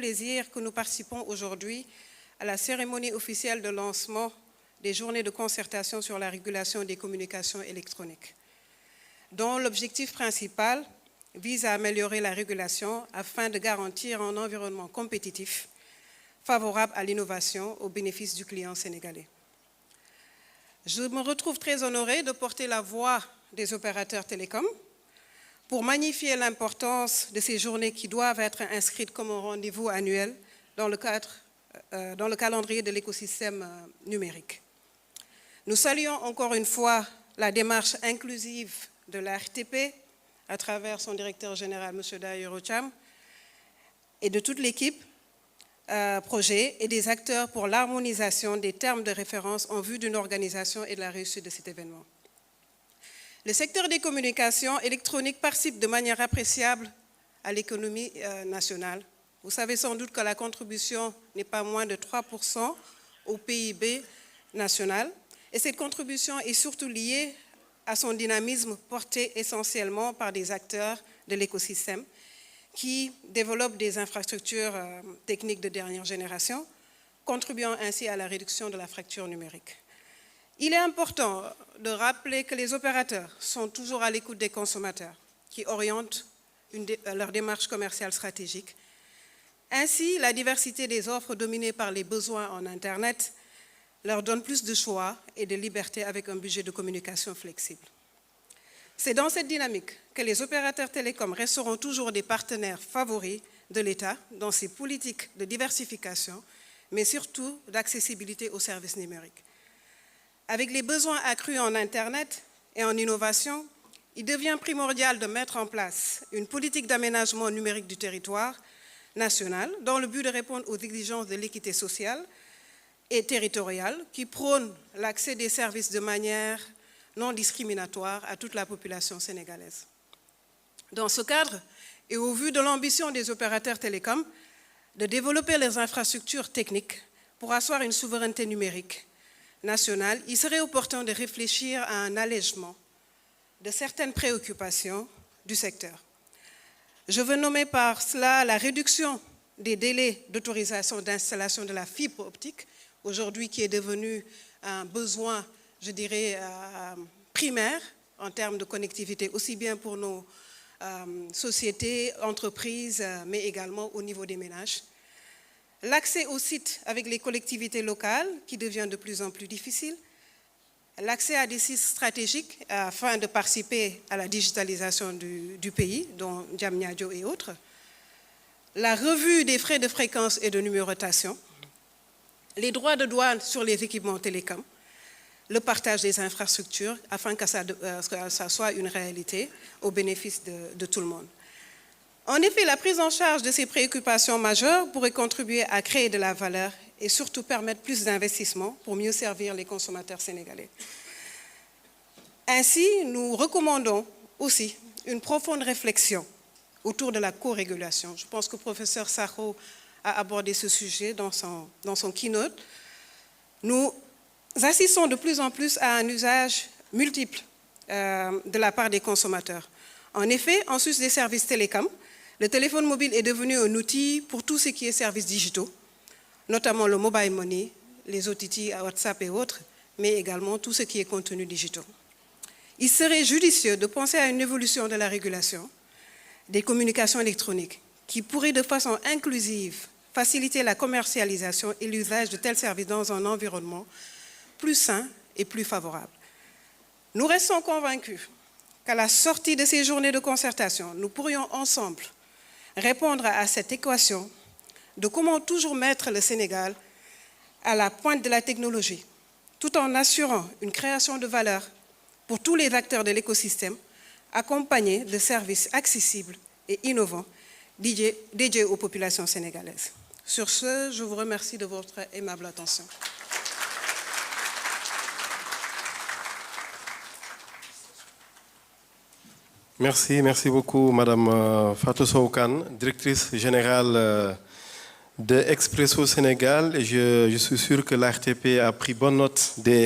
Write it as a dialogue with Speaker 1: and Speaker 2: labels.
Speaker 1: plaisir que nous participons aujourd'hui à la cérémonie officielle de lancement des journées de concertation sur la régulation des communications électroniques, dont l'objectif principal vise à améliorer la régulation afin de garantir un environnement compétitif, favorable à l'innovation au bénéfice du client sénégalais. Je me retrouve très honorée de porter la voix des opérateurs télécoms pour magnifier l'importance de ces journées qui doivent être inscrites comme un rendez-vous annuel dans le calendrier de l'écosystème numérique. Nous saluons encore une fois la démarche inclusive de la RTP à travers son directeur général, M. Dahiru Thiam, et de toute l'équipe projet et des acteurs pour l'harmonisation des termes de référence en vue d'une organisation et de la réussite de cet événement. Le secteur des communications électroniques participe de manière appréciable à l'économie nationale. Vous savez sans doute que la contribution n'est pas moins de 3% au PIB national et cette contribution est surtout liée à son dynamisme porté essentiellement par des acteurs de l'écosystème qui développent des infrastructures techniques de dernière génération, contribuant ainsi à la réduction de la fracture numérique. Il est important de rappeler que les opérateurs sont toujours à l'écoute des consommateurs qui orientent leur démarche commerciale stratégique. Ainsi, la diversité des offres dominées par les besoins en Internet leur donne plus de choix et de liberté avec un budget de communication flexible. C'est dans cette dynamique que les opérateurs télécoms resteront toujours des partenaires favoris de l'État dans ses politiques de diversification, mais surtout d'accessibilité aux services numériques. Avec les besoins accrus en Internet et en innovation, il devient primordial de mettre en place une politique d'aménagement numérique du territoire national dans le but de répondre aux exigences de l'équité sociale et territoriale qui prône l'accès des services de manière non discriminatoire à toute la population sénégalaise. Dans ce cadre, et au vu de l'ambition des opérateurs télécoms de développer les infrastructures techniques pour asseoir une souveraineté numérique nationale, il serait opportun de réfléchir à un allègement de certaines préoccupations du secteur. Je veux nommer par cela la réduction des délais d'autorisation d'installation de la fibre optique, aujourd'hui qui est devenu un besoin, je dirais, primaire en termes de connectivité, aussi bien pour nos sociétés, entreprises, mais également au niveau des ménages. L'accès aux sites avec les collectivités locales, qui devient de plus en plus difficile. L'accès à des sites stratégiques afin de participer à la digitalisation du pays, dont Diamniadio et autres. La revue des frais de fréquence et de numérotation. Les droits de douane sur les équipements télécoms. Le partage des infrastructures afin que ça soit une réalité au bénéfice de tout le monde. En effet, la prise en charge de ces préoccupations majeures pourrait contribuer à créer de la valeur et surtout permettre plus d'investissements pour mieux servir les consommateurs sénégalais. Ainsi, nous recommandons aussi une profonde réflexion autour de la co-régulation. Je pense que le professeur Sakho a abordé ce sujet dans son keynote. Nous assistons de plus en plus à un usage multiple de la part des consommateurs. En effet, en sus des services télécoms, le téléphone mobile est devenu un outil pour tout ce qui est services digitaux, notamment le mobile money, les OTT, WhatsApp et autres, mais également tout ce qui est contenu digital. Il serait judicieux de penser à une évolution de la régulation des communications électroniques qui pourrait de façon inclusive faciliter la commercialisation et l'usage de tels services dans un environnement plus sain et plus favorable. Nous restons convaincus qu'à la sortie de ces journées de concertation, nous pourrions ensemble répondre à cette équation de comment toujours mettre le Sénégal à la pointe de la technologie, tout en assurant une création de valeur pour tous les acteurs de l'écosystème, accompagnés de services accessibles et innovants dédiés aux populations sénégalaises. Sur ce, je vous remercie de votre aimable attention.
Speaker 2: Merci beaucoup Madame Fatou Sow Kane, directrice générale de Expresso Sénégal. Et je suis sûr que l'ARTP a pris bonne note des